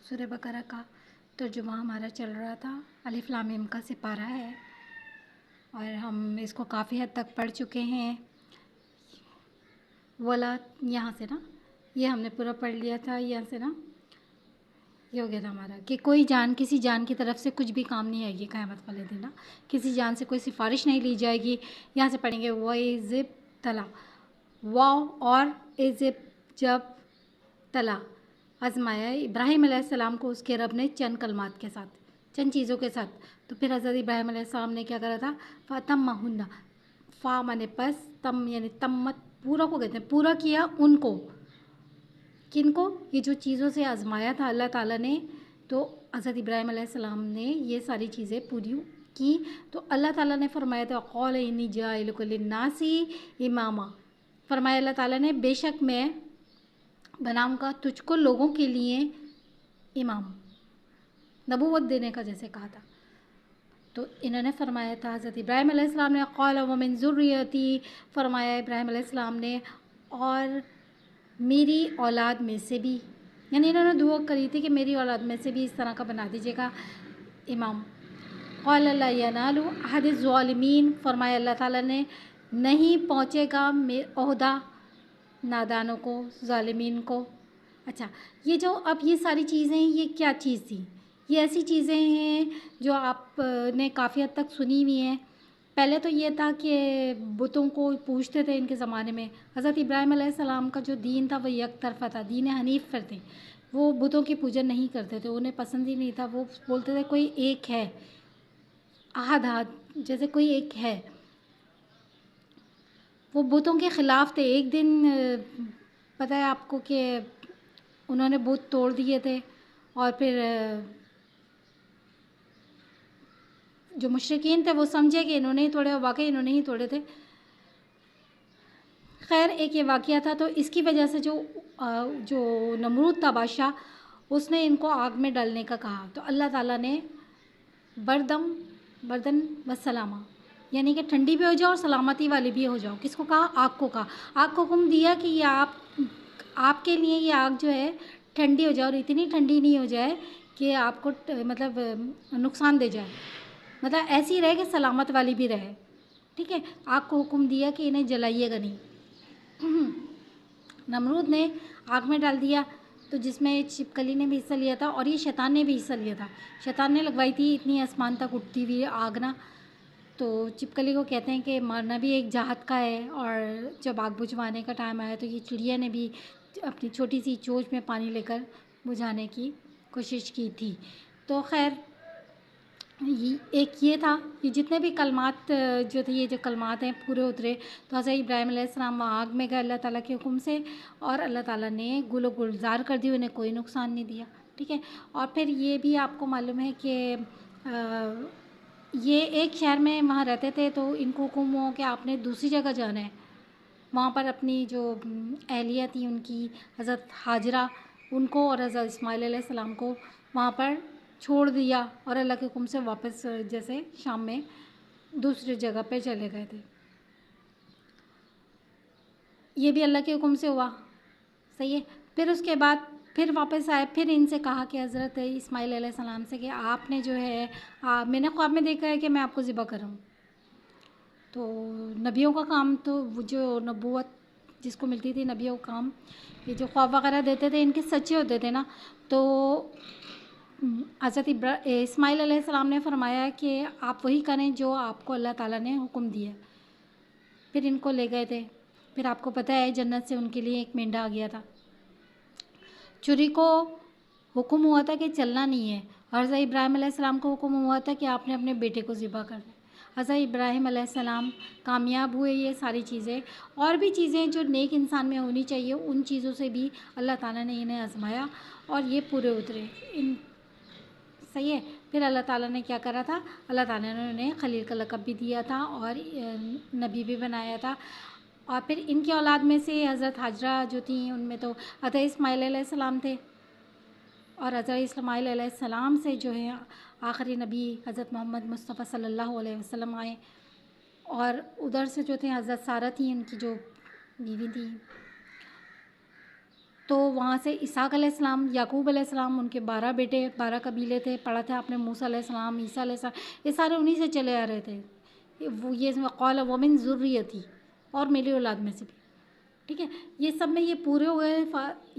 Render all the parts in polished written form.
سورہ بقرہ کا ترجمہ ہمارا چل رہا تھا، الف لام میم کا سپارہ ہے اور ہم اس کو کافی حد تک پڑھ چکے ہیں۔ ولا یہاں سے نا یہ ہم نے پورا پڑھ لیا تھا، یہاں سے نا یہ ہو گیا تھا ہمارا کہ کوئی جان کسی جان کی طرف سے کچھ بھی کام نہیں آئے گی قیامت والے دن نا، کسی جان سے کوئی سفارش نہیں لی جائے گی۔ یہاں سے پڑھیں گے وَإِذِ تلا واو اور عزب جب تلا آزمایا ابراہیم علیہ السلام کو اس کے رب نے چند کلمات کے ساتھ، چند چیزوں کے ساتھ، تو پھر حضرت ابراہیم علیہ السلام نے کیا کرا تھا، فَتَمَّهُنَّ فا مانے پس، تم یعنی تمت پورا کو کہتے ہیں، پورا کیا ان کو، کن کو، یہ جو چیزوں سے آزمایا تھا اللہ تعالیٰ نے، تو حضرت ابراہیم علیہ السلام نے یہ ساری چیزیں پوری کی، تو اللہ تعالیٰ نے فرمایا تھا قَالَ إِنِّي جَاعِلُكَ لِلنَّاسِ إِمَامًا، فرمایا اللہ تعالیٰ نے بے شک میں بناؤں گا تجھ کو لوگوں کے لیے امام، نبوت دینے کا جیسے کہا تھا۔ تو انہوں نے فرمایا تھا حضرت ابراہیم علیہ السلام نے قَالَ وَمِن ذُرِّيَّتِي، فرمایا ابراہیم علیہ السلام نے اور میری اولاد میں سے بھی، یعنی انہوں نے دعا کری تھی کہ میری اولاد میں سے بھی اس طرح کا بنا دیجیے گا امام۔ قَالَ لَا يَنَالُ أَحَدِ الظَّالِمِينَ، فرمایا اللہ تعالیٰ نے نہیں پہنچے گا عہدہ نادانوں کو، ظالمین کو۔ اچھا، یہ جو اب یہ ساری چیزیں یہ کیا چیز تھی؟ یہ ایسی چیزیں ہیں جو آپ نے کافی حد تک سنی ہوئی ہیں۔ پہلے تو یہ تھا کہ بتوں کو پوجتے تھے ان کے زمانے میں۔ حضرت ابراہیم علیہ السلام کا جو دین تھا وہ یک طرفہ تھا، دین حنیف پر تھے، وہ بتوں کی پوجن نہیں کرتے تھے، انہیں پسند ہی نہیں تھا، وہ بولتے تھے کوئی ایک ہے، احد احد جیسے کوئی ایک ہے، وہ بتوں کے خلاف تھے۔ ایک دن پتہ ہے آپ کو کہ انہوں نے بت توڑ دیے تھے اور پھر جو مشرکین تھے وہ سمجھے کہ انہوں نے ہی توڑے، اور واقعی انہوں نے ہی توڑے تھے۔ خیر ایک یہ واقعہ تھا، تو اس کی وجہ سے جو نمرود تھا بادشاہ، اس نے ان کو آگ میں ڈالنے کا کہا، تو اللہ تعالیٰ نے بردن و سلامہ، یعنی کہ ٹھنڈی بھی ہو جاؤ اور سلامتی والی بھی ہو جاؤ، کس کو کہا؟ آگ کو کہا۔ آگ کو حکم دیا کہ یہ آپ کے لیے یہ آگ جو ہے ٹھنڈی ہو جائے، اور اتنی ٹھنڈی نہیں ہو جائے کہ آپ کو مطلب نقصان دے جائے، مطلب ایسی رہے کہ سلامت والی بھی رہے، ٹھیک ہے۔ آگ کو حکم دیا کہ انہیں جلائیے گا نہیں۔ نمرود نے آگ میں ڈال دیا، تو جس میں چھپکلی نے بھی حصہ لیا تھا اور یہ شیطان نے بھی حصہ لیا تھا، شیطان نے لگوائی تھی اتنی آسمان تک اٹھتی ہوئی آگ نا، تو چھپکلی کو کہتے ہیں کہ مارنا بھی ایک جہاد کا ہے، اور جب آگ بجھوانے کا ٹائم آیا تو یہ چڑیا نے بھی اپنی چھوٹی سی چونچ میں پانی لے کر بجھانے کی کوشش کی تھی۔ تو خیر ایک یہ تھا، یہ جتنے بھی کلمات جو تھے، یہ جو کلمات ہیں پورے اترے، تو حضرت ابراہیم علیہ السلام آگ میں گئے اللہ تعالیٰ کے حکم سے، اور اللہ تعالیٰ نے گل و گلزار کر دی، انہیں کوئی نقصان نہیں دیا، ٹھیک ہے۔ اور پھر یہ بھی آپ کو معلوم ہے کہ یہ ایک شہر میں وہاں رہتے تھے، تو ان کو حکم ہو کہ آپ نے دوسری جگہ جانا ہے، وہاں پر اپنی جو اہلیہ تھی ان کی حضرت ہاجرہ، ان کو اور حضرت اسماعیل علیہ السلام کو وہاں پر چھوڑ دیا، اور اللہ کے حکم سے واپس جیسے شام میں دوسری جگہ پہ چلے گئے تھے۔ یہ بھی اللہ کے حکم سے ہوا، صحیح ہے۔ پھر اس کے بعد پھر واپس آئے، پھر ان سے کہا کہ حضرت اسماعیل علیہ السلام سے کہ آپ نے جو ہے میں نے خواب میں دیکھا ہے کہ میں آپ کو ذبح کر رہا ہوں۔ تو نبیوں کا کام تو وہ جو نبوت جس کو ملتی تھی، نبیوں کا کام، یہ جو خواب وغیرہ دیتے تھے ان کے سچے ہوتے تھے نا، تو حضرت اسماعیل علیہ السلام نے فرمایا کہ آپ وہی کریں جو آپ کو اللہ تعالیٰ نے حکم دیا۔ پھر ان کو لے گئے تھے، پھر آپ کو پتہ ہے جنت سے ان کے لیے ایک مینڈا آ گیا تھا۔ چوری کو حکم ہوا تھا کہ چلنا نہیں ہے، اور حضرت ابراہیم علیہ السلام کو حکم ہوا تھا کہ آپ نے اپنے بیٹے کو ذبح کرنا ہے۔ حضرت ابراہیم علیہ السلام کامیاب ہوئے یہ ساری چیزیں، اور بھی چیزیں جو نیک انسان میں ہونی چاہیے ان چیزوں سے بھی اللہ تعالیٰ نے انہیں آزمایا، اور یہ پورے اترے صحیح ہے۔ پھر اللہ تعالیٰ نے کیا کرا تھا، اللہ تعالیٰ نے انہیں خلیل کا لقب بھی دیا تھا اور نبی بھی بنایا تھا۔ اور پھر ان کی اولاد میں سے حضرت ہاجرہ جو تھیں، ان میں تو حضرت اسماعیل علیہ السلام تھے، اور حضرت اسماعیل علیہ السلام سے جو ہے آخری نبی حضرت محمد مصطفیٰ صلی اللہ علیہ وسلم آئے، اور ادھر سے جو تھے حضرت سارہ تھیں، ان کی جو بیوی تھی۔ تو وہاں سے اسحاق علیہ السلام، یعقوب علیہ السلام، ان کے 12 بیٹے، 12 قبیلے تھے، پڑھا تھا آپ نے، موسیٰ علیہ السلام، عیسیٰ علیہ السلام، یہ سارے انہی سے چلے آ رہے تھے. وہ یہ قال ومن ذریتی، اور میری اولاد میں سے بھی. ٹھیک ہے، یہ سب میں یہ پورے ہو گئے،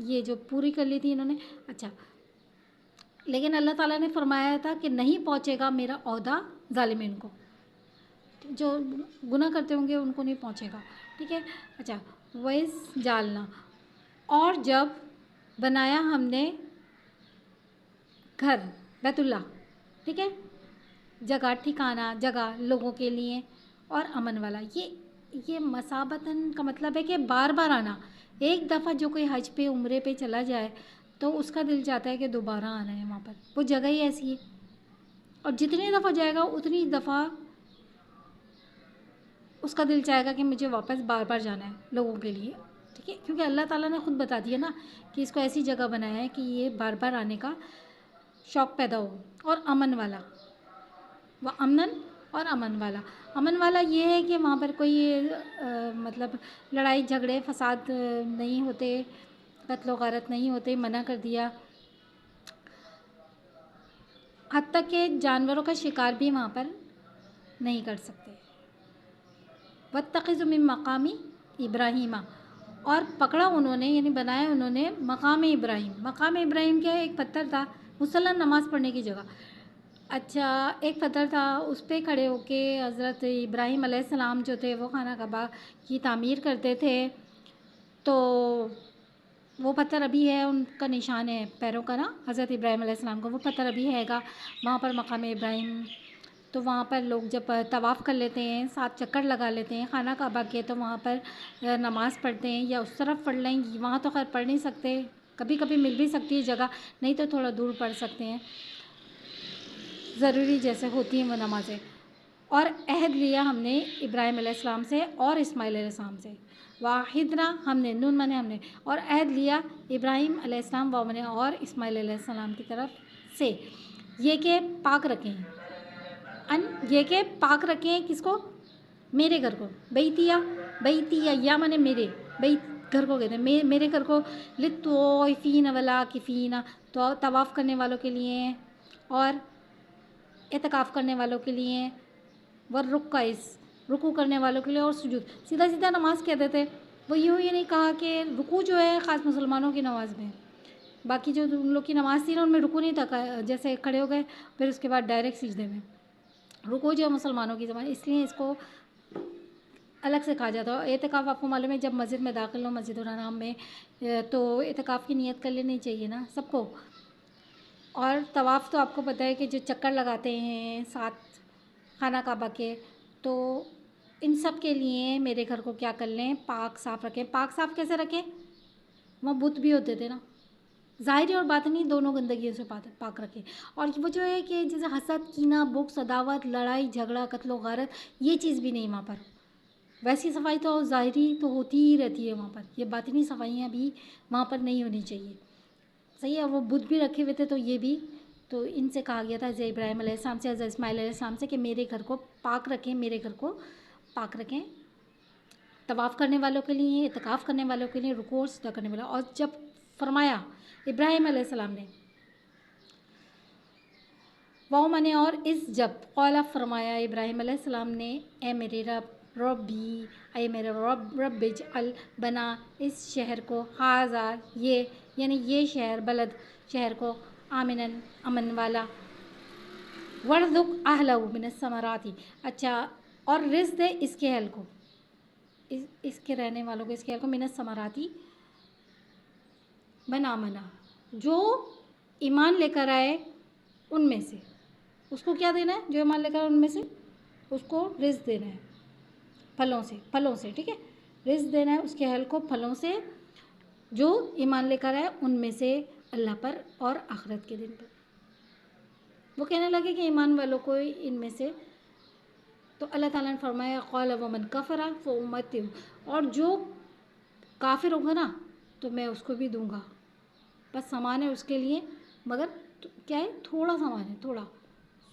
یہ جو پوری کر لی تھی انہوں نے. اچھا، لیکن اللہ تعالیٰ نے فرمایا تھا کہ نہیں پہنچے گا میرا عہدہ ظالمین کو، جو گناہ کرتے ہوں گے ان کو نہیں پہنچے گا. ٹھیک ہے. اچھا، وَإِذْ جَعَلْنَا، اور جب بنایا ہم نے گھر بیت اللہ، ٹھیک ہے، جگہ ٹھکانہ، جگہ لوگوں کے لیے، اور امن والا. یہ مثابتاً کا مطلب ہے کہ بار بار آنا. ایک دفعہ جو کوئی حج پہ عمرے پہ چلا جائے تو اس کا دل چاہتا ہے کہ دوبارہ آنا ہے وہاں پر، وہ جگہ ہی ایسی ہے. اور جتنی دفعہ جائے گا اتنی دفعہ اس کا دل چاہے گا کہ مجھے واپس بار بار جانا ہے لوگوں کے لیے. ٹھیک ہے، کیونکہ اللہ تعالیٰ نے خود بتا دیا نا کہ اس کو ایسی جگہ بنایا ہے کہ یہ بار بار آنے کا شوق پیدا ہو. اور امن والا، وہ اور امن والا. امن والا یہ ہے کہ وہاں پر کوئی مطلب لڑائی جھگڑے فساد نہیں ہوتے، قتل و غارت نہیں ہوتے، منع کر دیا. حتیٰ کہ جانوروں کا شکار بھی وہاں پر نہیں کر سکتے. وَاتَّخِذُوا مِن مَقَامِ ابراہیم، اور پکڑا انہوں نے، یعنی بنایا انہوں نے مقام ابراہیم. مقام ابراہیم کیا ہے؟ ایک پتھر تھا مصلی نماز پڑھنے کی جگہ. اچھا، ایک پتھر تھا، اس پہ کھڑے ہو کے حضرت ابراہیم علیہ السلام جو تھے وہ خانہ کعبہ کی تعمیر کرتے تھے. تو وہ پتھر ابھی ہے، ان کا نشان ہے پیروں کا نا، حضرت ابراہیم علیہ السلام کا وہ پتھر ابھی ہے گا وہاں پر مقام ابراہیم. تو وہاں پر لوگ جب طواف کر لیتے ہیں، 7 چکر لگا لیتے ہیں خانہ کعبہ کے، تو وہاں پر نماز پڑھتے ہیں، یا اس طرف پڑھ لیں. وہاں تو خیر پڑھ نہیں سکتے، کبھی کبھی مل بھی سکتی ہے جگہ، نہیں تو تھوڑا دور پڑھ سکتے ہیں، ضروری جیسے ہوتی ہیں وہ نمازیں. اور عہد لیا ہم نے ابراہیم علیہ السلام سے اور اسماعیل علیہ السلام سے. واحدنا، ہم نے، نون مانے ہم نے، اور عہد لیا ابراہیم علیہ السلام و نے اور اسماعیل علیہ السلام کی طرف سے، یہ کہ پاک رکھیں، یہ کہ پاک رکھیں کس کو؟ میرے گھر کو. بیتیا یا مانے میرے، بیت گھر کو کہتے ہیں، میرے گھر کو. للطوافین والعاکفین، تو طواف کرنے والوں کے لیے اور اعتکاف کرنے والوں کے لیے، والرکع، رکوع کرنے والوں کے لیے، اور سجود. سیدھا سیدھا نماز کہتے تھے. وہ یوں یہ نہیں کہا کہ رکوع جو ہے خاص مسلمانوں کی نماز میں، باقی جو ان لوگ کی نماز تھی نا ان میں رکوع نہیں تھا، جیسے کھڑے ہو گئے پھر اس کے بعد ڈائریکٹ سجدے میں. رکوع جو ہے مسلمانوں کی زبان، اس لیے اس کو الگ سے کہا جاتا ہے. اعتکاف آپ کو معلوم ہے جب مسجد میں داخل ہو، مسجد الحرام میں، تو اعتکاف کی نیت کر لینی چاہیے نا سب کو. اور طواف تو آپ کو پتہ ہے کہ جو چکر لگاتے ہیں 7 خانہ کعبہ کے، تو ان سب کے لیے میرے گھر کو کیا کر لیں؟ پاک صاف رکھیں. پاک صاف کیسے رکھیں؟ وہاں بت بھی ہوتے تھے نا، ظاہری اور باطنی دونوں گندگیوں سے پاک رکھیں. اور وہ جو ہے کہ جیسے حسد، کینہ، بغض، عداوت، لڑائی جھگڑا، قتل و غارت، یہ چیز بھی نہیں وہاں پر. ویسی صفائی تو ظاہری تو ہوتی ہی رہتی ہے وہاں پر، یہ باطنی صفائیاں بھی وہاں پر نہیں ہونی چاہیے. صحیح ہے. وہ بت بھی رکھے ہوئے تھے، تو یہ بھی، تو ان سے کہا گیا تھا حضرت ابراہیم علیہ السلام سے، حضرت اسماعیل علیہ السلام سے، کہ میرے گھر کو پاک رکھیں، میرے گھر کو پاک رکھیں، طواف کرنے والوں کے لیے، اعتکاف کرنے والوں کے لیے، رکوع اور سجدہ کرنے والوں. اور جب فرمایا ابراہیم علیہ السلام نے، وہ میں نے، اور اس جب قولا فرمایا ابراہیم علیہ السلام نے، اے میرے ربی، اے میرے رب اجعل، بنا اس شہر کو، ھذا، یہ، یعنی یہ شہر، بلد، شہر کو، آمناً، امن والا، وارزق اہلہ من الثمرات. اچھا، اور رزق دے اس کے اہل کو، اس کے رہنے والوں کو، اس کے اہل کو، من الثمرات، بنا منا، جو ایمان لے کر آئے ان میں سے. اس کو کیا دینا ہے؟ جو ایمان لے کر ان میں سے اس کو رزق دینا ہے، پھلوں سے. ٹھیک ہے، رزق دینا ہے اس کے اہل کو پھلوں سے، جو ایمان لے کر آئے ان میں سے اللہ پر اور آخرت کے دن پر. وہ کہنے لگے کہ ایمان والوں کو ان میں سے، تو اللہ تعالیٰ نے فرمایا قال ومن کفر فامتعہ، اور جو کافر ہوگا نا تو میں اس کو بھی دوں گا. بس سامان ہے اس کے لیے، مگر کیا ہے؟ تھوڑا سامان ہے، تھوڑا.